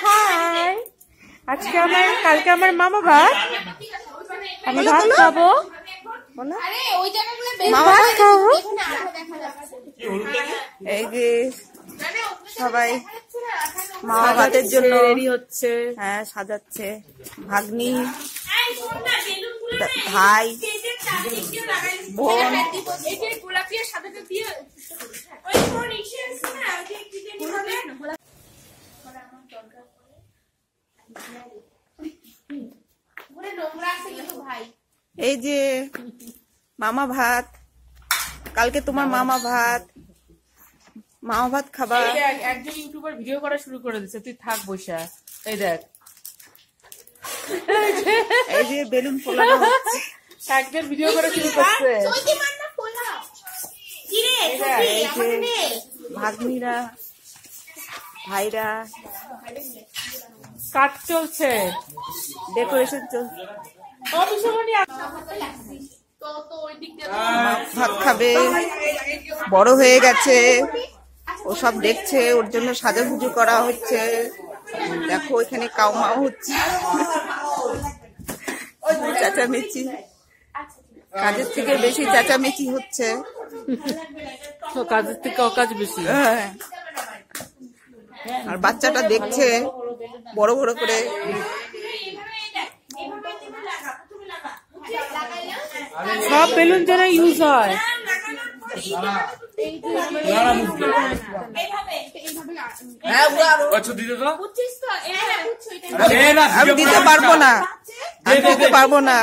High, আজকে কালকে আমার মামা ভাত, আমি ভাত খাবো, মামা ভাত খাবো। এই যে সবাই মামা ভাতের জন্য রেডি হচ্ছে, হ্যাঁ সাজাচ্ছে। ভাগ্নি, ভাই, বোন, এই যে মামা ভাত, কালকে তোমার মামা ভাত, মামা ভাত খাবা। একজন ইউটিউবার ভিডিও করা শুরু করে দিচ্ছে, তুই থাক বসা। এই দেখ, এই যে বেলুন ফোলানো হচ্ছে, একজন ভিডিও করা শুরু করছে। এই যে ভাগ্নিরা, ভাইরা, কাজ চলছে, ডেকোরেশন চলছে। ভাত খাবে, বড় হয়ে গেছে, ও সব দেখছে, ওর জন্য সাজাগুজু করা হচ্ছে। দেখো এখানে কাউমাও হচ্ছে, চেঁচামেচি, কাজের থেকে বেশি চেঁচামেচি হচ্ছে। কাজের থেকে অকাজ বেশি। আর বাচ্চাটা দেখছে বড় বড় করে। সব বেলুন যেন ইউজ হয়। আমি দিতে পারবো না, আমি দিতে পারবো না।